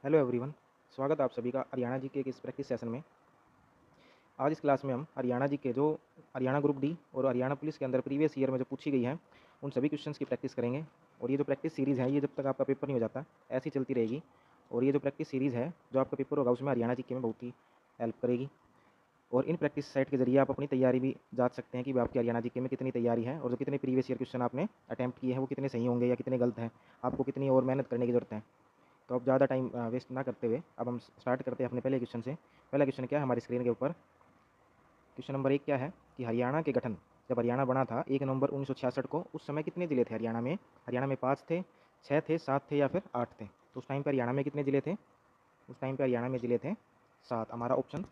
Hello everyone. स्वागत है आप सभी का हरियाणा जी के इस प्रैक्टिस सेशन में। आज इस क्लास में हम हरियाणा जी के जो हरियाणा ग्रुप डी और हरियाणा पुलिस के अंदर प्रीवियस ईयर में जो पूछी गई है उन सभी क्वेश्चंस की प्रैक्टिस करेंगे। और ये जो प्रैक्टिस सीरीज़ है ये जब तक आपका पेपर नहीं हो जाता ऐसी चलती रहेगी। और ये जो प्रैक्टिस सीरीज़ है जो आपका पेपर होगा उसमें हरियाणा जी के में बहुत ही हेल्प करेगी। और इन प्रैक्टिस सेट के जरिए आप अपनी तैयारी भी जांच सकते हैं कि आपकी हरियाणा जी के में कितनी तैयारी है और जो कितने प्रीवियस ईयर क्वेश्चन आपने अटैम्प्ट किए हैं वो कितने सही होंगे या कितने गलत हैं, आपको कितनी और मेहनत करने की ज़रूरत है। तो अब ज़्यादा टाइम वेस्ट ना करते हुए अब हम स्टार्ट करते हैं अपने पहले क्वेश्चन से। पहला क्वेश्चन क्या है हमारी स्क्रीन के ऊपर। क्वेश्चन नंबर 1 क्या है कि हरियाणा के गठन जब हरियाणा बना था 1 नवंबर 1966 को, उस समय कितने ज़िले थे हरियाणा में? हरियाणा में 5 थे, 6 थे, 7 थे या फिर 8 थे? तो उस टाइम पर हरियाणा में कितने ज़िले थे? उस टाइम पर हरियाणा में ज़िले थे 7। हमारा ऑप्शन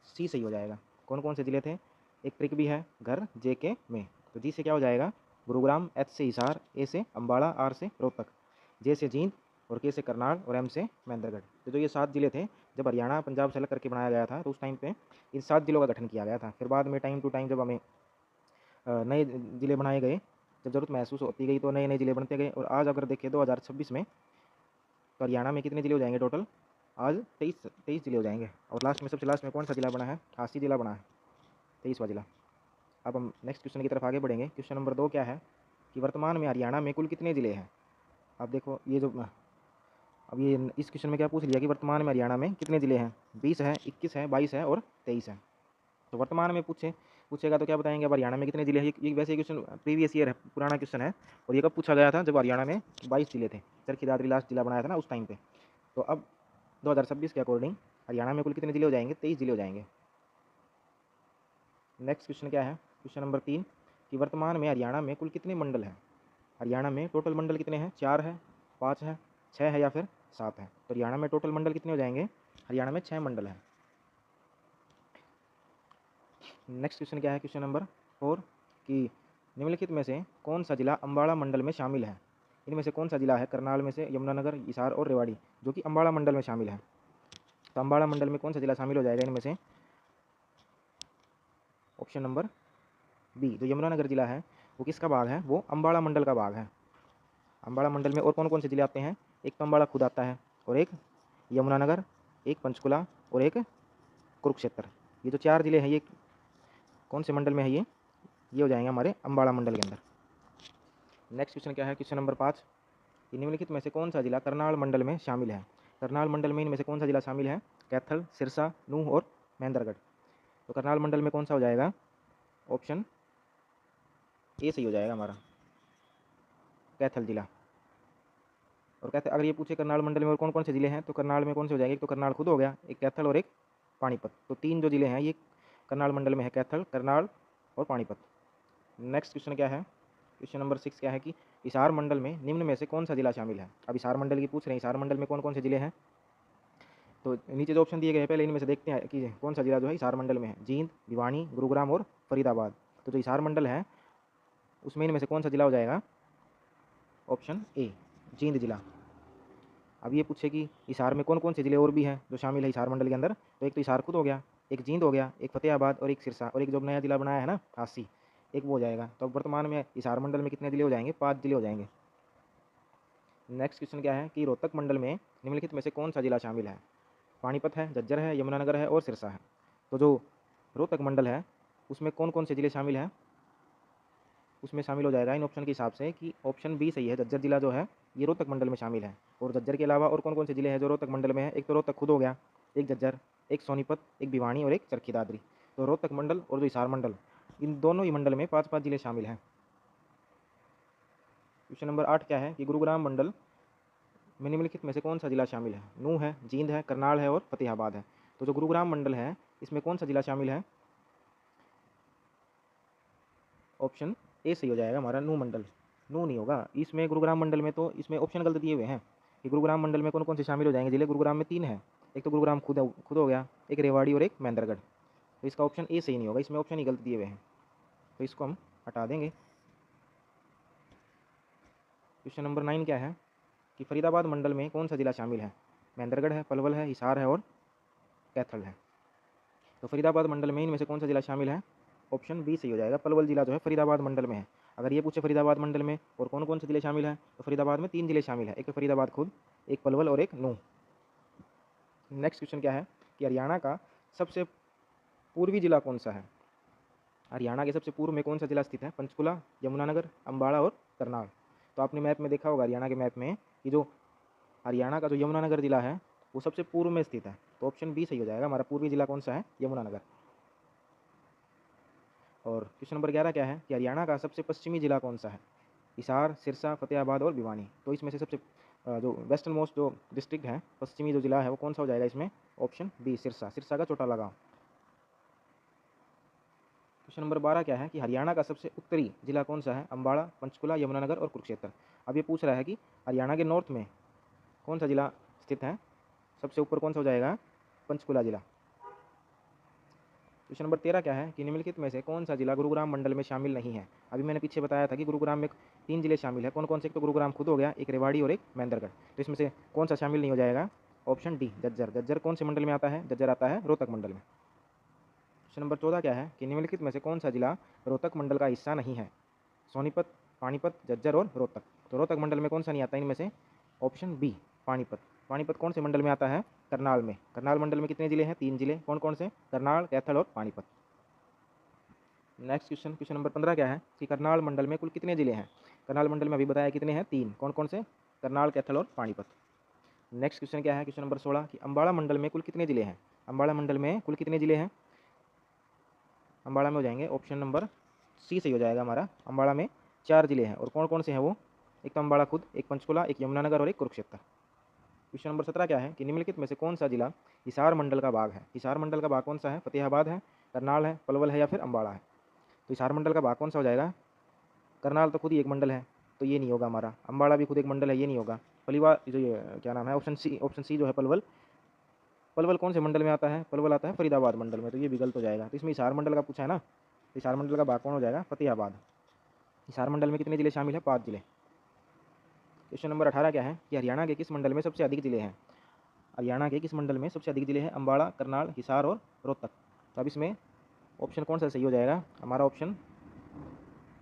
सी सही हो जाएगा। कौन कौन से ज़िले थे? एक ट्रिक भी है, घर, जे के में। तो जी से क्या हो जाएगा? गुरुग्राम, एच से हिसार, ए से अम्बाला, आर से रोहतक, जे से जींद और के से करनाल और एम से महेंद्रगढ़। तो जो ये 7 ज़िले थे जब हरियाणा पंजाब से अलग करके बनाया गया था तो उस टाइम पे इन 7 ज़िलों का गठन किया गया था। फिर बाद में टाइम टू टाइम जब हमें नए ज़िले बनाए गए, जब ज़रूरत महसूस होती गई तो नए नए ज़िले बनते गए। और आज अगर देखें 2026 में तो हरियाणा में कितने ज़िले हो जाएंगे टोटल? आज 23 ज़िले हो जाएंगे। और लास्ट में सबसे लास्ट में कौन सा ज़िला बना है? 88 ज़िला बना है, 23वां ज़िला। अब हम नेक्स्ट क्वेश्चन की तरफ आगे बढ़ेंगे। क्वेश्चन नंबर 2 क्या है कि वर्तमान में हरियाणा में कुल कितने ज़िले हैं? अब देखो ये जो अब ये इस क्वेश्चन में क्या पूछ लिया कि वर्तमान में हरियाणा में कितने ज़िले हैं? 20 है, 21 है, 22 है और 23 है। तो वर्तमान में पूछेगा तो क्या बताएंगे अब हरियाणा में कितने ज़िले हैं। ये वैसे क्वेश्चन प्रीवियस ईयर है, पुराना क्वेश्चन है। और ये कब पूछा गया था? जब हरियाणा में 22 ज़िले थे, चरखी दादरी लास्ट जिला बनाया था ना उस टाइम पे। तो अब 2026 के अकॉर्डिंग हरियाणा में कुल कितने ज़िले हो जाएंगे? 23 ज़िले हो जाएंगे। नेक्स्ट क्वेश्चन क्या है? क्वेश्चन नंबर 3 कि वर्तमान में हरियाणा में कुल कितने मंडल हैं? हरियाणा में टोटल मंडल कितने हैं? 4 है, 5 है, 6 है या फिर 7 है? तो हरियाणा में टोटल मंडल कितने हो जाएंगे? हरियाणा में 6 मंडल हैं। नेक्स्ट क्वेश्चन क्या है? क्वेश्चन नंबर 4 कि निम्नलिखित में से कौन सा जिला अम्बाड़ा मंडल में शामिल है? इनमें से कौन सा जिला है करनाल में से यमुनानगर, हिसार और रेवाड़ी जो कि अम्बाड़ा मंडल में शामिल है? तो अम्बाड़ा मंडल में कौन सा जिला शामिल हो जाएगा इनमें से? ऑप्शन नंबर बी, जो यमुनानगर जिला है वो किसका भाग है? वो अम्बाड़ा मंडल का भाग है। अम्बाड़ा मंडल में और कौन कौन से जिले आते हैं? एक तो अम्बाड़ा खुद आता है और एक यमुनानगर, एक पंचकुला और एक कुरुक्षेत्र। ये जो 4 जिले हैं ये कौन से मंडल में है? ये हो जाएंगे हमारे अम्बाड़ा मंडल के अंदर। नेक्स्ट क्वेश्चन क्या है? क्वेश्चन नंबर 5 कि निम्नलिखित में से कौन सा जिला करनाल मंडल में शामिल है? करनाल मंडल में इनमें से कौन सा जिला शामिल है? कैथल, सिरसा, नूह और महेंद्रगढ़। तो करनाल मंडल में कौन सा हो जाएगा? ऑप्शन ए सही हो जाएगा हमारा, कैथल जिला। और कहते अगर ये पूछे करनाल मंडल में और कौन कौन से जिले हैं तो करनाल में कौन से हो जाएंगे? एक तो करनाल खुद हो गया, एक कैथल और एक पानीपत। तो 3 जो जिले हैं ये करनाल मंडल में है, कैथल, करनाल और पानीपत। नेक्स्ट क्वेश्चन क्या है? क्वेश्चन नंबर 6 क्या है कि हिसार मंडल में निम्न में से कौन सा जिला शामिल है? अब हिसार मंडल की पूछ रहे हैं, हिसार मंडल में कौन कौन से जिले हैं? तो नीचे जो ऑप्शन दिए गए हैं पहले इनमें से देखते हैं कि कौन सा जिला जो है हिसार मंडल में है। जींद, भिवानी, गुरुग्राम और फरीदाबाद। तो जो हिसार मंडल है उसमें इनमें से कौन सा जिला हो जाएगा? ऑप्शन ए, जींद जिला। अब ये पूछे कि हिसार में कौन कौन से जिले और भी हैं जो शामिल है हिसार मंडल के अंदर। तो एक तो हिसार खुद हो गया, एक जींद हो गया, एक फतेहाबाद और एक सिरसा और एक जो नया जिला बनाया है ना हासी, एक वो हो जाएगा। तो अब वर्तमान में हिसार मंडल में कितने जिले हो जाएंगे? 5 जिले हो जाएंगे। नेक्स्ट क्वेश्चन क्या है कि रोहतक मंडल में निम्नलिखित में से कौन सा जिला शामिल है? पानीपत है, झज्जर है, यमुनानगर है और सिरसा है। तो जो रोहतक मंडल है उसमें कौन कौन से जिले शामिल हैं? उसमें शामिल हो जाएगा इन ऑप्शन के हिसाब से कि ऑप्शन बी सही है, झज्जर जिला जो है ये रोहतक मंडल में शामिल है। और झज्जर के अलावा और कौन कौन से जिले हैं जो रोहतक मंडल में है? एक तो रोहतक खुद हो गया, एक झज्जर, एक सोनीपत, एक भिवानी और एक चरखी दादरी। तो रोहतक मंडल और जो हिसार मंडल, इन दोनों ही मंडल में 5-5 जिले शामिल हैं। क्वेश्चन नंबर 8 क्या है कि गुरुग्राम मंडल में निम्नलिखित में से कौन सा जिला शामिल है? नूह है, जींद है, करनाल है और फतेहाबाद है। तो जो गुरुग्राम मंडल है इसमें कौन सा जिला शामिल है? ऑप्शन ए सही हो जाएगा हमारा, नूह मंडल। नूह नहीं होगा इसमें, गुरुग्राम मंडल में तो इसमें ऑप्शन गलत दिए हुए हैं कि गुरुग्राम मंडल में कौन कौन से शामिल हो जाएंगे जिले। गुरुग्राम में 3 है, एक तो गुरुग्राम खुद हो गया, एक रेवाड़ी और एक महेंद्रगढ़। तो इसका ऑप्शन ए सही नहीं होगा, इसमें ऑप्शन ही गलत दिए हुए हैं, तो इसको हम हटा देंगे। क्वेश्चन नंबर 9 क्या है कि फरीदाबाद मंडल में कौन सा जिला शामिल है? महेंद्रगढ़ है, पलवल है, हिसार है और कैथल है। तो फरीदाबाद मंडल में इनमें से कौन सा जिला शामिल है? ऑप्शन बी सही हो जाएगा, पलवल जिला जो है फरीदाबाद मंडल में है। अगर ये पूछे फरीदाबाद मंडल में और कौन कौन से जिले शामिल हैं तो फरीदाबाद में 3 जिले शामिल हैं, एक तो फरीदाबाद खुद, एक पलवल और एक नूह। नेक्स्ट क्वेश्चन क्या है कि हरियाणा का सबसे पूर्वी जिला कौन सा है? हरियाणा के सबसे पूर्व में कौन सा जिला स्थित है? पंचकुला, यमुनानगर, अम्बाड़ा और करनाल। तो आपने मैप में देखा होगा हरियाणा के मैप में कि जो हरियाणा का जो यमुनानगर जिला है वो सबसे पूर्व में स्थित है। तो ऑप्शन बी सही हो जाएगा। हमारा पूर्वी जिला कौन सा है? यमुनानगर। और क्वेश्चन नंबर 11 क्या है कि हरियाणा का सबसे पश्चिमी जिला कौन सा है? हिसार, सिरसा, फतेहाबाद और भिवानी। तो इसमें से सबसे जो वेस्टर्न मोस्ट जो डिस्ट्रिक्ट है, पश्चिमी जो जिला है वो कौन सा हो जाएगा इसमें? Option B Sirsa. सिरसा का चौटाला गाँव। क्वेश्चन नंबर 12 क्या है कि हरियाणा का सबसे उत्तरी जिला कौन सा है? अम्बाड़ा, पंचकुला, यमुनानगर और कुरुक्षेत्र। अब ये पूछ रहा है कि हरियाणा के नॉर्थ में कौन सा जिला स्थित है? सबसे ऊपर कौन सा हो जाएगा? पंचकुला जिला। क्वेश्चन नंबर 13 क्या है कि निम्नलिखित में से कौन सा जिला गुरुग्राम मंडल में शामिल नहीं है? अभी मैंने पीछे बताया था कि गुरुग्राम में 3 जिले शामिल है। कौन कौन से? एक तो गुरुग्राम खुद हो गया, एक रेवाड़ी और एक महेंद्रगढ़। तो इसमें से कौन सा शामिल नहीं हो जाएगा? Option D Jhajjar. झज्जर कौन से मंडल में आता है? झज्जर आता है रोहतक मंडल में। क्वेश्चन नंबर 14 क्या है कि निम्नलिखित में से कौन सा जिला रोहतक मंडल का हिस्सा नहीं है? सोनीपत, पानीपत, झज्जर और रोहतक। तो रोहतक मंडल में कौन सा नहीं आता इनमें से? Option B Panipat. पानीपत कौन से मंडल में आता है? करनाल में। करनाल मंडल में कितने जिले हैं? 3 जिले। कौन कौन से? करनाल, कैथल और Panipat. Next question, question number 15 क्या है कि करनाल मंडल में कुल कितने जिले हैं? करनाल मंडल में अभी बताया कितने हैं? 3। कौन कौन से? करनाल, कैथल और पानीपत। नेक्स्ट क्वेश्चन क्या है? क्वेश्चन नंबर 16 कि अम्बाड़ा मंडल में कुल कितने जिले हैं? अम्बाड़ा मंडल में कुल कितने जिले हैं? अम्बाड़ा में हो जाएंगे ऑप्शन नंबर सी सही हो जाएगा हमारा। अम्बाड़ा में 4 जिले हैं। और कौन कौन से हैं वो? एक तो अम्बाड़ा खुद, एक पंचकुला, एक यमुनानगर और एक कुरुक्षेत्र। क्वेश्चन नंबर 17 क्या है कि निम्नलिखित में से कौन सा जिला हिसार मंडल का भाग है? हिसार मंडल का भाग कौन सा है? फतेहाबाद है, करनाल है, पलवल है या फिर अम्बाड़ा है? तो हिसार मंडल का भाग कौन सा हो जाएगा? करनाल तो खुद ही एक मंडल है, तो ये नहीं होगा हमारा। अम्बाड़ा भी खुद एक मंडल है, ये नहीं होगा। पलिवा जो ये क्या नाम है? ऑप्शन सी जो है पलवल। पलवल कौन से मंडल में आता है? पलवल आता है फरीदाबाद मंडल में, तो ये भी गलत हो जाएगा। तो इसमें हिसार मंडल का पूछा है ना, तो हिसार मंडल का भाग कौन हो जाएगा? फतेहाबाद। हिसार मंडल में कितने जिले शामिल हैं? 5 जिले। क्वेश्चन नंबर 18 क्या है कि हरियाणा के किस मंडल में सबसे अधिक जिले हैं? हरियाणा के किस मंडल में सबसे अधिक जिले हैं? अम्बाड़ा, करनाल, हिसार और रोहतक। तो अब इसमें ऑप्शन कौन सा सही हो जाएगा? हमारा ऑप्शन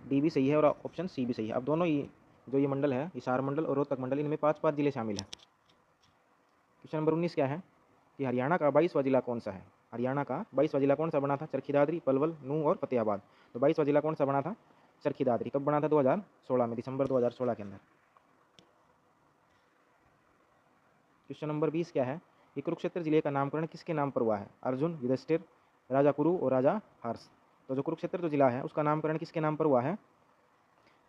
डी भी सही है और ऑप्शन सी भी सही है। अब दोनों ही जो ये मंडल है, हिसार मंडल और रोहतक मंडल, इनमें 5-5 जिले शामिल हैं। क्वेश्चन नंबर 19 क्या है कि हरियाणा का 22वां जिला कौन सा है? हरियाणा का 22वां जिला कौन सा बना था? चरखी दादरी, पलवल, नूंह और फतेहाबाद। तो 22वां जिला कौन सा बना था? चरखी दादरी। कब बना था? 2016 में, दिसंबर 2016 के अंदर। क्वेश्चन नंबर 20 क्या है कि कुरुक्षेत्र जिले का नामकरण किसके नाम पर हुआ है? अर्जुन, युधिष्ठिर, राजा कुरु और राजा हर्ष। तो जो कुरुक्षेत्र जो जिला है उसका नामकरण किसके नाम पर हुआ है?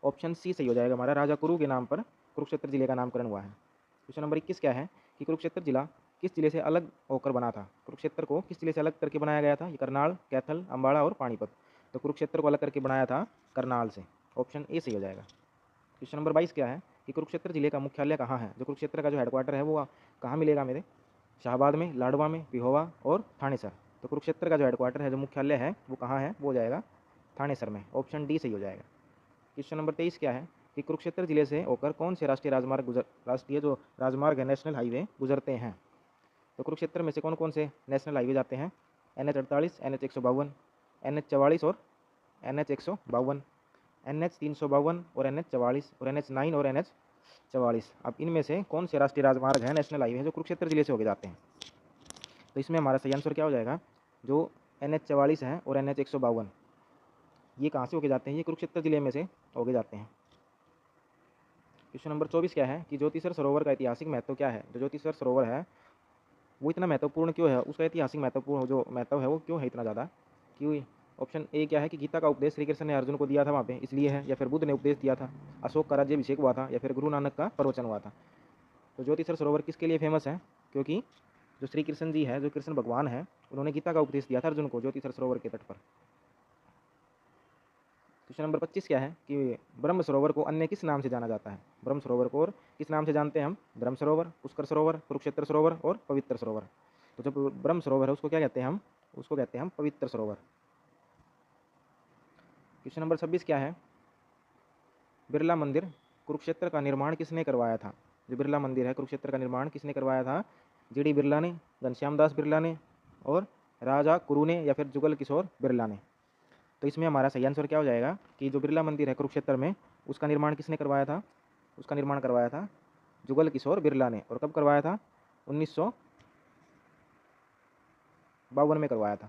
ऑप्शन सी सही हो जाएगा हमारा। राजा कुरु के नाम पर कुरुक्षेत्र जिले का नामकरण हुआ है। क्वेश्चन नंबर 21 क्या है कि कुरुक्षेत्र जिला किस जिले से अलग होकर बना था? कुरुक्षेत्र को किस जिले से अलग करके बनाया गया था? ये करनाल, कैथल, अम्बाड़ा और पानीपत। तो कुरुक्षेत्र को अलग करके बनाया था करनाल से। ऑप्शन ए सही हो जाएगा। क्वेश्चन नंबर 22 क्या है कि कुरुक्षेत्र जिले का मुख्यालय कहाँ है? जो कुरुक्षेत्र का जो हेडक्वार्टर है वो कहाँ मिलेगा मेरे? शाहबाद में, लाडवा में, पिहोवा और थानेसर। तो कुरुक्षेत्र का जो हेडक्वार्टर है, जो मुख्यालय है, वो कहाँ है? वो हो जाएगा थानेसर में। ऑप्शन डी सही हो जाएगा। क्वेश्चन नंबर 23 क्या है कि कुरुक्षेत्र जिले से होकर कौन से राष्ट्रीय जो राजमार्ग है, नेशनल हाईवे गुजरते हैं? तो कुरुक्षेत्र में से कौन कौन से नेशनल हाईवे जाते हैं? NH 48, NH 152, NH 44 और NH 152, NH 352 और NH 44 और NH 9 और NH 44। अब इनमें से कौन से राष्ट्रीय राजमार्ग है, नेशनल हाईवे है, जो कुरुक्षेत्र जिले से होके जाते हैं? तो इसमें हमारा सही आंसर क्या हो जाएगा? जो NH 44 है और NH 152, ये कहाँ से होके जाते हैं? ये कुरुक्षेत्र जिले में से होके जाते हैं। क्वेश्चन नंबर 24 क्या है कि ज्योतिसर सरोवर का ऐतिहासिक महत्व क्या है? जो ज्योतिसर सरोवर है वो इतना महत्वपूर्ण क्यों है? उसका ऐतिहासिक महत्वपूर्ण जो महत्व है वो क्यों है इतना ज़्यादा? क्यों? ऑप्शन ए क्या है कि गीता का उपदेश श्री कृष्ण ने अर्जुन को दिया था वहाँ पे, इसलिए है। या फिर बुद्ध ने उपदेश दिया था, अशोक का राज्याभिषेक हुआ था, या फिर गुरु नानक का प्रवचन हुआ था। तो ज्योतिसर सरोवर किसके लिए फेमस है? क्योंकि जो श्री कृष्ण जी है, जो कृष्ण भगवान है, उन्होंने गीता का उपदेश दिया था अर्जुन को ज्योतिसर सरोवर के तट पर। क्वेश्चन नंबर 25 क्या है कि ब्रह्म सरोवर को अन्य किस नाम से जाना जाता है? ब्रह्म सरोवर को और किस नाम से जानते हैं हम? ब्रह्म सरोवर, पुष्कर सरोवर, कुरुक्षेत्र सरोवर और पवित्र सरोवर। तो जो ब्रह्म सरोवर है उसको क्या कहते हैं हम? उसको कहते हैं हम पवित्र सरोवर। क्वेश्चन नंबर 26 क्या है? बिरला मंदिर कुरुक्षेत्र का निर्माण किसने करवाया था? जो बिरला मंदिर है कुरुक्षेत्र का निर्माण किसने करवाया था? GD बिरला ने, घनश्याम दास बिरला ने और राजा कुरु ने या फिर जुगल किशोर बिरला ने। तो इसमें हमारा सही आंसर क्या हो जाएगा कि जो बिरला मंदिर है कुरुक्षेत्र में, उसका निर्माण किसने करवाया था? उसका निर्माण करवाया था जुगल किशोर बिरला ने। और कब करवाया था? 1900 52 में करवाया था।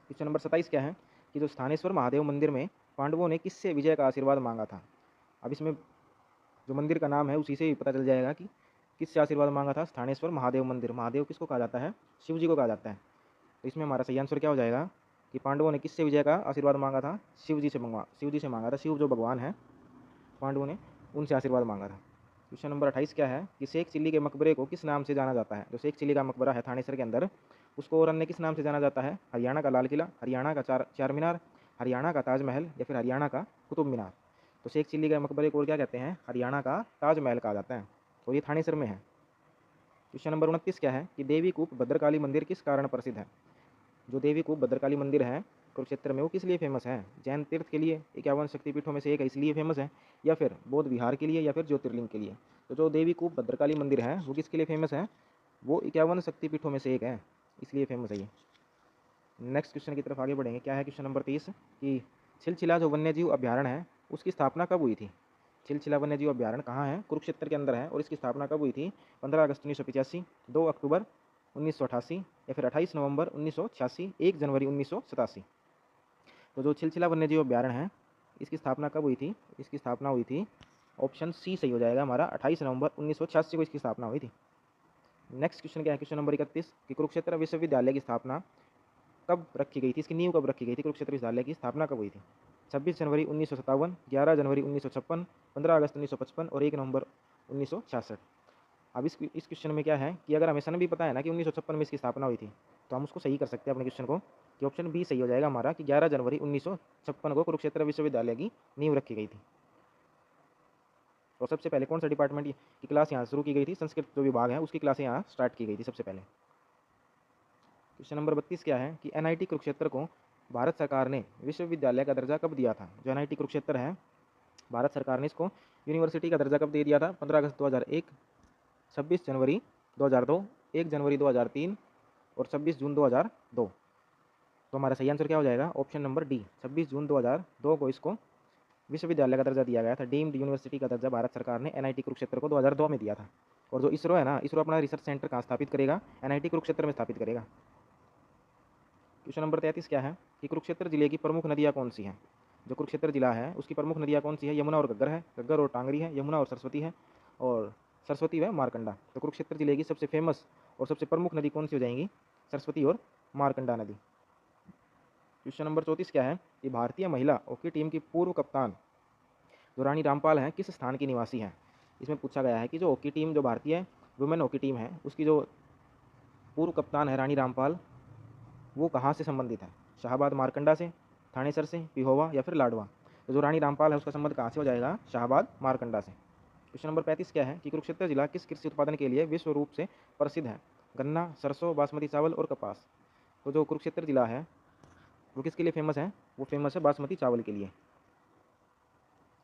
क्वेश्चन नंबर 27 क्या है कि जो स्थानेश्वर महादेव मंदिर में पांडवों ने किससे विजय का आशीर्वाद मांगा था। अब इसमें जो मंदिर का नाम है उसी से ही पता चल जाएगा कि किससे आशीर्वाद मांगा था। स्थानेश्वर महादेव मंदिर, महादेव किसको कहा जाता है, शिव जी को कहा जाता है। तो इसमें हमारा सही आंसर क्या हो जाएगा कि पांडवों ने किससे विजय का आशीर्वाद मांगा था, शिव जी से मांगा था। शिव जो भगवान है, पांडवों ने उनसे आशीर्वाद मांगा था। क्वेश्चन नंबर 28 क्या है कि शेख चिल्ली के मकबरे को किस नाम से जाना जाता है। जो शेख चिल्ली का मकबरा है थानेसर के अंदर, उसको और अन्य किस नाम से जाना जाता है। हरियाणा का लाल किला, हरियाणा का चार मीनार, हरियाणा का ताजमहल या फिर हरियाणा का कुतुब मीनार। तो शेख चिल्ली के मकबरे को और क्या कहते हैं, हरियाणा का ताजमहल कहा जाता है। और ये थानेसर में है। क्वेश्चन नंबर 29 क्या है कि देवी कूप भद्रकाली मंदिर किस कारण प्रसिद्ध है। जो देवी कूप भद्रकाली मंदिर है कुरुक्षेत्र में, वो किस लिए फेमस है। जैन तीर्थ के लिए, 51 शक्तिपीठों में से एक है इसलिए फेमस है, या फिर बौद्ध विहार के लिए, या फिर ज्योतिर्लिंग के लिए। तो जो देवी कूप भद्रकाली मंदिर है वो किसके लिए फेमस है, वो 51 शक्तिपीठों में से एक है, इसलिए फेमस है ये। नेक्स्ट क्वेश्चन की तरफ आगे बढ़ेंगे। क्या है क्वेश्चन नंबर 30 कि छिलछिला जो वन्यजीव अभ्यारण्य है उसकी स्थापना कब हुई थी। छिलछिला वन्यजीव अभ्यारण्य कहाँ है, कुरुक्षेत्र के अंदर है, और इसकी स्थापना कब हुई थी। 15 अगस्त 1985, 2 अक्टूबर 1988, या फिर 28 नवंबर 1986, 1 जनवरी 1987। तो जो छिलछिला वन्यजीव अभ्यारण्य है इसकी स्थापना कब हुई थी, इसकी स्थापना हुई थी, ऑप्शन सी सही हो जाएगा हमारा, 28 नवंबर 1986 को इसकी स्थापना हुई थी। नेक्स्ट क्वेश्चन क्या है, क्वेश्चन नंबर 31 कि कुरुक्षेत्र विश्वविद्यालय की स्थापना कब रखी गई थी, इसकी नींव कब रखी गई थी। कुरुक्षेत्र विश्वविद्यालय की स्थापना कब हुई थी। 26 जनवरी 1957, 11 जनवरी 1956, 15 अगस्त 1955 और 1 नवंबर 1966। अब इस क्वेश्चन में क्या है कि अगर हमें सन भी पता है ना कि 1956 में इसकी स्थापना हुई थी, तो हम उसको सही कर सकते हैं अपने क्वेश्चन को, कि ऑप्शन बी सही हो जाएगा हमारा कि 11 जनवरी 1956 को कुरुक्षेत्र विश्वविद्यालय की नींव रखी गई थी। और सबसे पहले कौन सा डिपार्टमेंट की क्लास यहाँ शुरू की गई थी, संस्कृत जो विभाग है उसकी क्लास यहाँ स्टार्ट की गई थी सबसे पहले। क्वेश्चन नंबर 32 क्या है कि NIT कुरुक्षेत्र को भारत सरकार ने विश्वविद्यालय का दर्जा कब दिया था। जो NIT कुरुक्षेत्र है, भारत सरकार ने इसको यूनिवर्सिटी का दर्जा कब दे दिया था। 15 अगस्त 2001, 26 जनवरी 2002, 1 जनवरी 2003 और 26 जून 2002। तो हमारा सही आंसर क्या हो जाएगा, ऑप्शन नंबर डी, 26 जून 2002 को इसको विश्वविद्यालय का दर्जा दिया गया था। डीम्ड यूनिवर्सिटी का दर्जा भारत सरकार ने NIT कुरुक्षेत्र को 2002 में दिया था। और जो इसरो है ना, इसरो अपना रिसर्च सेंटर कहाँ स्थापित करेगा, NIT कुरुक्षेत्र में स्थापित करेगा। क्वेश्चन नंबर 33 क्या है कि कुरुक्षेत्र जिले की प्रमुख नदियाँ कौन सी हैं। जो कुरुक्षेत्र जिला है उसकी प्रमुख नदियाँ कौन सी है। यमुना और घग्गर है, घग्गर और टांगरी है, यमुना और सरस्वती है, और सरस्वती व मारकंडा। तो कुरुक्षेत्र जिले की सबसे फेमस और सबसे प्रमुख नदी कौन सी हो जाएंगी, सरस्वती और मारकंडा नदी। क्वेश्चन नंबर 34 क्या है कि भारतीय महिला हॉकी टीम की पूर्व कप्तान जो रानी रामपाल हैं किस स्थान की निवासी हैं। इसमें पूछा गया है कि जो हॉकी टीम, जो भारतीय वुमेन हॉकी टीम है, उसकी जो पूर्व कप्तान है रानी रामपाल, वो कहाँ से संबंधित है। शाहबाद मारकंडा से, थानेसर से, पिहोवा या फिर लाडवा। तो जो रानी रामपाल है उसका संबंध कहाँ से हो जाएगा, शाहबाद मारकंडा से। क्वेश्चन नंबर 35 क्या है कि कुरुक्षेत्र जिला किस कृषि उत्पादन के लिए विश्व रूप से प्रसिद्ध है। गन्ना, सरसों, बासमती चावल और कपास। तो जो कुरुक्षेत्र जिला है वो किसके लिए फेमस है, वो फेमस है बासमती चावल के लिए।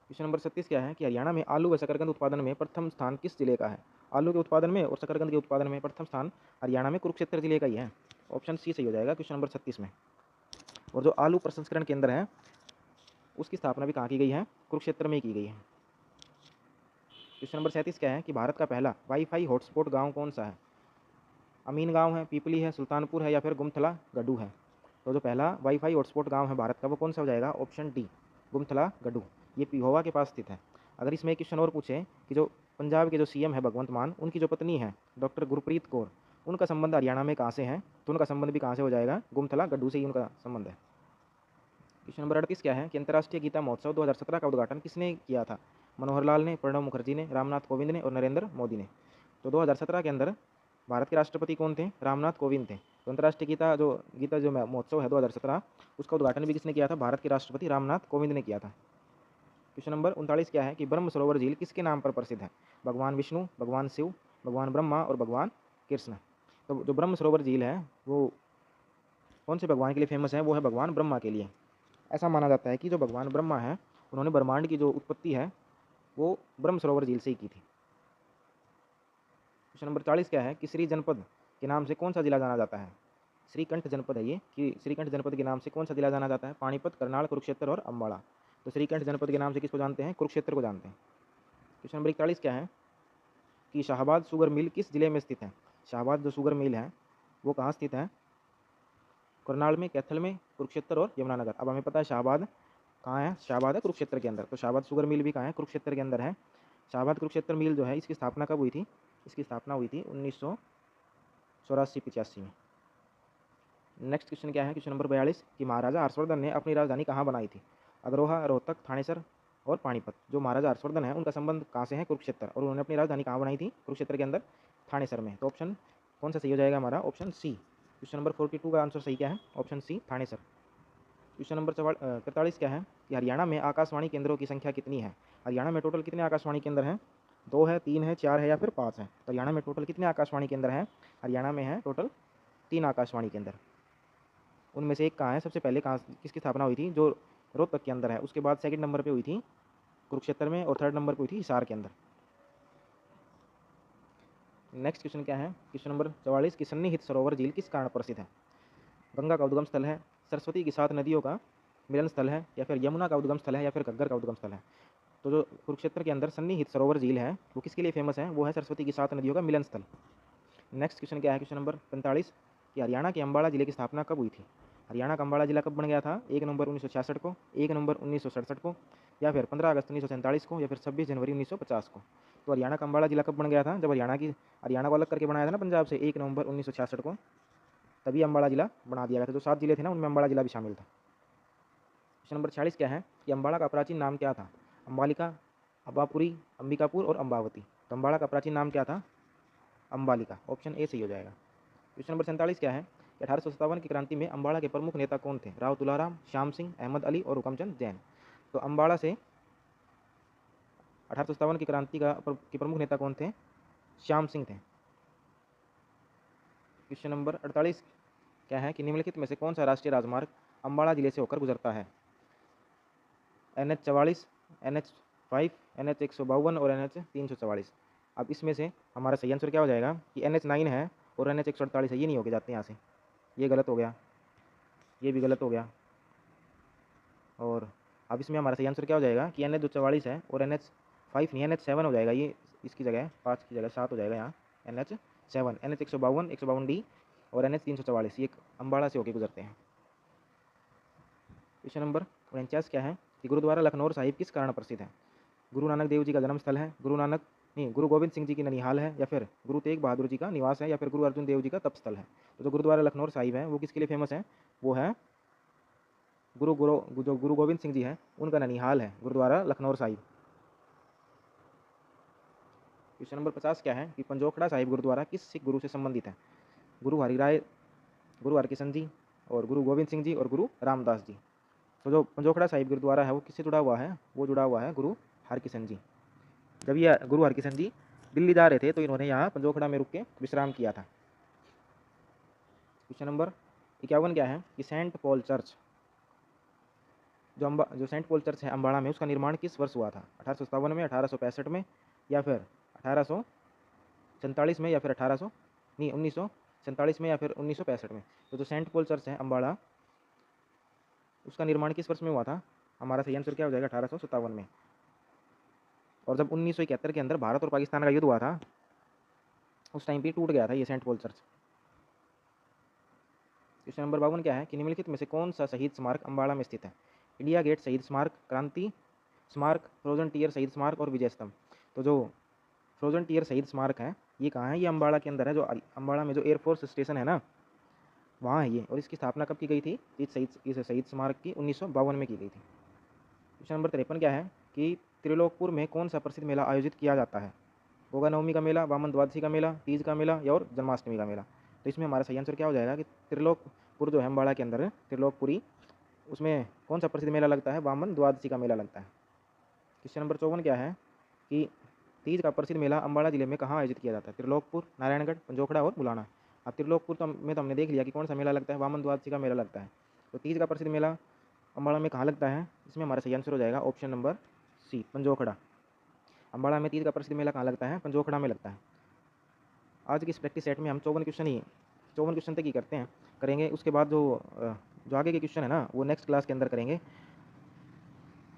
क्वेश्चन नंबर 36 क्या है कि हरियाणा में आलू व शकरकंद उत्पादन में प्रथम स्थान किस जिले का है। आलू के उत्पादन में और शकरकंद के उत्पादन में प्रथम स्थान हरियाणा में कुरुक्षेत्र जिले का ही है। ऑप्शन सी सही हो जाएगा क्वेश्चन नंबर 36 में। और जो आलू प्रसंस्करण केंद्र है उसकी स्थापना भी कहाँ की गई है, कुरुक्षेत्र में ही की गई है। क्वेश्चन नंबर 37 क्या है कि भारत का पहला वाईफाई हॉटस्पॉट गाँव कौन सा है। अमीन गाँव है, पीपली है, सुल्तानपुर है या फिर गुमथला गड्डू है। तो जो पहला वाईफाई हॉटस्पॉट गाँव है भारत का वो कौन सा हो जाएगा, ऑप्शन डी, गुमथला गड्डू। ये पिहोवा के पास स्थित है। अगर इसमें एक क्वेश्चन और पूछे कि जो पंजाब के जो CM है भगवंत मान, उनकी जो पत्नी है डॉक्टर गुरप्रीत कौर, उनका संबंध हरियाणा में कहाँ से है, तो उनका संबंध भी कहाँ से हो जाएगा, गुमथला गड्डू से ही उनका संबंध है। क्वेश्चन नंबर 38 क्या है कि अंतर्राष्ट्रीय गीता महोत्सव 2017 का उद्घाटन किसने किया था। मनोहर लाल ने, प्रणब मुखर्जी ने, रामनाथ कोविंद ने और नरेंद्र मोदी ने। तो 2017 के अंदर भारत के राष्ट्रपति कौन थे, रामनाथ कोविंद थे। तो अंतर्राष्ट्रीय गीता जो महोत्सव है 2017, उसका उद्घाटन भी किसने किया था, भारत के राष्ट्रपति रामनाथ कोविंद ने किया था। क्वेश्चन नंबर 39 क्या है कि ब्रह्म सरोवर झील किसके नाम पर प्रसिद्ध है। भगवान विष्णु, भगवान शिव, भगवान ब्रह्मा और भगवान कृष्ण। तो जो ब्रह्म सरोवर झील है वो कौन से भगवान के लिए फेमस है, वो है भगवान ब्रह्मा के लिए। ऐसा माना जाता है कि जो भगवान ब्रह्मा है उन्होंने ब्रह्मांड की जो उत्पत्ति है वो ब्रह्म सरोवर झील से ही की थी। क्वेश्चन नंबर 40 क्या है कि श्री जनपद के नाम से कौन सा जिला जाना जाता है। श्रीकंठ जनपद है ये, कि श्रीकंठ जनपद के नाम से कौन सा जिला जाना जाता है, पानीपत, करनाल, कुरुक्षेत्र और अम्बाड़ा। तो श्रीकंठ जनपद के नाम से किसको जानते हैं, कुरुक्षेत्र को जानते हैं। क्वेश्चन नंबर 41 क्या है कि शाहबाद शुगर मिल किस जिले में स्थित है। शाहबाद जो शुगर मिल है वो कहाँ स्थित है, करनाल में, कैथल में, कुरुक्षेत्र और यमुनानगर। अब हमें पता है शाहबाद कहाँ है, शाहबाद है कुरुक्षेत्र के अंदर, तो शाहबाद शुगर मिल भी कहाँ है, कुरुक्षेत्र के अंदर है। शाहबाद कुरुक्षेत्र मिल जो है इसकी स्थापना कब हुई थी, इसकी स्थापना हुई थी 1984-85 में। नेक्स्ट क्वेश्चन क्या है, क्वेश्चन नंबर 42 कि महाराजा हर्षवर्धन ने अपनी राजधानी कहाँ बनाई थी, अग्रोहा, रोहतक, थानेसर और पानीपत। जो महाराजा हर्षवर्धन है उनका संबंध कहाँ से है, कुरुक्षेत्र, और उन्होंने अपनी राजधानी कहाँ बनाई थी, कुरुक्षेत्र के अंदर, थानेसर में। तो ऑप्शन कौन सा सही हो जाएगा हमारा, ऑप्शन सी। क्वेश्चन नंबर 42 का आंसर सही क्या है, option C, Thanesar. Question number 43 क्या है कि हरियाणा में आकाशवाणी केंद्रों की संख्या कितनी है। हरियाणा में टोटल कितने आकाशवाणी केंद्र हैं, 2 है, 3 है, 4 है या फिर 5 है। तो हरियाणा में टोटल कितने आकाशवाणी केंद्र हैं, हरियाणा में है टोटल 3 आकाशवाणी केंद्र। उनमें से एक कहाँ है, सबसे पहले कहाँ किसकी स्थापना हुई थी, जो रोहतक के अंदर है, उसके बाद सेकंड नंबर पे हुई थी कुरुक्षेत्र में, और थर्ड नंबर पे हुई थी हिसार के अंदर। नेक्स्ट क्वेश्चन क्या है, क्वेश्चन नंबर 44 कि सन्निहित सरोवर झील किस कारण प्रसिद्ध है। गंगा का उद्गम स्थल है, सरस्वती की 7 नदियों का मिलन स्थल है, या फिर यमुना का उद्गम स्थल है, या फिर घग्गर का उद्गम स्थल है। तो जो कुरुक्षेत्र के अंदर सन्निहित सरोवर झील है वो किसके लिए फेमस है, वो है सरस्वती की 7 नदियों का मिलन स्थल। नेक्स्ट क्वेश्चन क्या है, क्वेश्चन नंबर 45 कि हरियाणा के अम्बाला जिले की स्थापना कब हुई थी। हरियाणा का अम्बाला जिला कब बन गया था, 1 नवंबर 1966 को, 1 नवंबर 1967 को, या फिर 15 अगस्त 1947 को, या फिर 26 जनवरी 1950 को। तो हरियाणा का अम्बाला जिला कब बन गया था, जब हरियाणा को अलग करके बनाया था ना पंजाब से 1 नवंबर 1966 को, तभी अम्बाला जिला बना दिया गया था। जो 7 जिले थे ना उनमें अम्बाला जिला भी शामिल था। क्वेश्चन नंबर 46 क्या है कि अम्बाला का प्राचीन नाम क्या था, अम्बालिका, अब्बापुरी, अंबिकापुर और अम्बावती। तो अम्बाला का प्राचीन नाम क्या था, अम्बालिका, ऑप्शन ए सही हो जाएगा। क्वेश्चन नंबर 47 क्या है, 1857 की क्रांति में अम्बाड़ा के प्रमुख नेता कौन थे, राव तुलाराम, श्याम सिंह, अहमद अली और हुकमचंद जैन। तो अम्बाड़ा से 1857 की क्रांति के प्रमुख नेता कौन थे, श्याम सिंह थे। क्वेश्चन नंबर 48 क्या है कि निम्नलिखित में से कौन सा राष्ट्रीय राजमार्ग अम्बाड़ा जिले से होकर गुजरता है, NH 44, NH 5, NH 152 और NH 344। अब इसमें से हमारा सही आंसर क्या हो जाएगा कि NH 9 है और NH 148 है, ये नहीं होके जाते यहाँ से, ये गलत हो गया, ये भी गलत हो गया। और अब इसमें हमारा सही आंसर क्या हो जाएगा कि NH 44 है और NH 5 नहीं, NH 7 हो जाएगा, ये इसकी जगह 5 की जगह 7 हो जाएगा यहाँ, NH 7, NH 152, 152D और NH 344 ये अम्बाड़ा से होके गुजरते हैं। क्वेश्चन नंबर 49 क्या है कि गुरुद्वारा लखनौर साहिब किस कारण प्रसिद्ध है। गुरु नानक देव जी का जन्म स्थल है, गुरु गोविंद सिंह जी की ननिहाल है, या फिर गुरु तेग बहादुर जी का निवास है, या फिर गुरु अर्जुन देव जी का तप स्थल है। तो जो गुरुद्वारा लखनौर साहिब है वो किसके लिए फेमस है, वो है जो गुरु गोविंद सिंह जी हैं उनका ननिहाल है गुरुद्वारा लखनौर साहिब। क्वेश्चन नंबर 50 क्या है कि पंजोखड़ा साहिब गुरुद्वारा किस सिख गुरु से संबंधित है, गुरु हरिराय, गुरु हरकिशन जी और गुरु गोविंद सिंह जी और गुरु रामदास जी। तो जो पंजोखड़ा साहिब गुरुद्वारा है वो किससे जुड़ा हुआ है, वो जुड़ा हुआ है गुरु हरकिशन जी। जब ये गुरु हरकिशन जी दिल्ली जा रहे थे तो इन्होंने यहाँ पंजोखड़ा में रुक के विश्राम किया था। क्वेश्चन नंबर 51 क्या है कि सेंट पॉल चर्च जो सेंट पॉल चर्च है अम्बाड़ा में, उसका निर्माण किस वर्ष हुआ था, 1857 में, 1865 में, या फिर 1847 में, या फिर 1947 में, या फिर 1965 में। तो जो सेंट पॉल चर्च है अम्बाड़ा उसका निर्माण किस वर्ष में हुआ था, हमारा सही आंसर क्या हो जाएगा 1857 में। और जब 1971 के अंदर भारत और पाकिस्तान का युद्ध हुआ था उस टाइम पे टूट गया था ये Saint Paul church. Question number 52 क्या है कि निम्नलिखित में से कौन सा शहीद स्मारक अम्बाड़ा में स्थित है, इंडिया गेट शहीद स्मारक, क्रांति स्मारक, फ्रोजन टीयर शहीद स्मारक और विजय स्तंभ। तो जो फ्रोजन टीयर शहीद स्मारक है ये कहाँ है, ये अम्बाड़ा के अंदर है, जो अम्बाड़ा में जो एयरफोर्स स्टेशन है ना वहाँ है ये। और इसकी स्थापना कब की गई थी, इस शहीद स्मारक की 1952 में की गई थी। क्वेश्चन नंबर 53 क्या है कि त्रिलोकपुर में कौन सा प्रसिद्ध मेला आयोजित किया जाता है, गोगा नवमी का मेला, वामन द्वादशी का मेला, तीज का मेला या और जन्माष्टमी का मेला। तो इसमें हमारा सही आंसर क्या हो जाएगा कि त्रिलोकपुर जो है अम्बाड़ा के अंदर त्रिलोकपुरी, उसमें कौन सा प्रसिद्ध मेला लगता है, वामन द्वादशी का मेला लगता है। क्वेश्चन नंबर 54 क्या है कि तीज का प्रसिद्ध मेला अम्बाड़ा जिले में कहाँ आयोजित किया जाता है, त्रिलोकपुर, नारायणगढ़, पंजोखड़ा और बुलाना। अब त्रिलोकपुर तो हमने देख लिया कि कौन सा मेला लगता है, वामन द्वादशी का मेला लगता है। तो तीज का प्रसिद्ध मेला अम्बाड़ा में कहाँ लगता है, इसमें हमारा सही आंसर हो जाएगा ऑप्शन नंबर सी, पंजोखड़ा। अम्बाड़ा में तीज का प्रसिद्ध मेला कहाँ लगता है, पंजोखड़ा में लगता है। आज की इस प्रैक्टिस सेट में हम 54 क्वेश्चन तक ही करेंगे। उसके बाद जो आगे के क्वेश्चन है ना वो नेक्स्ट क्लास के अंदर करेंगे।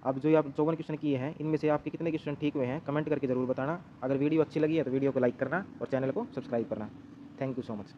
अब जो आप 54 क्वेश्चन किए हैं इनमें से आपके कितने क्वेश्चन ठीक हुए हैं कमेंट करके ज़रूर बताना। अगर वीडियो अच्छी लगी है तो वीडियो को लाइक करना और चैनल को सब्सक्राइब करना। Thank you so much.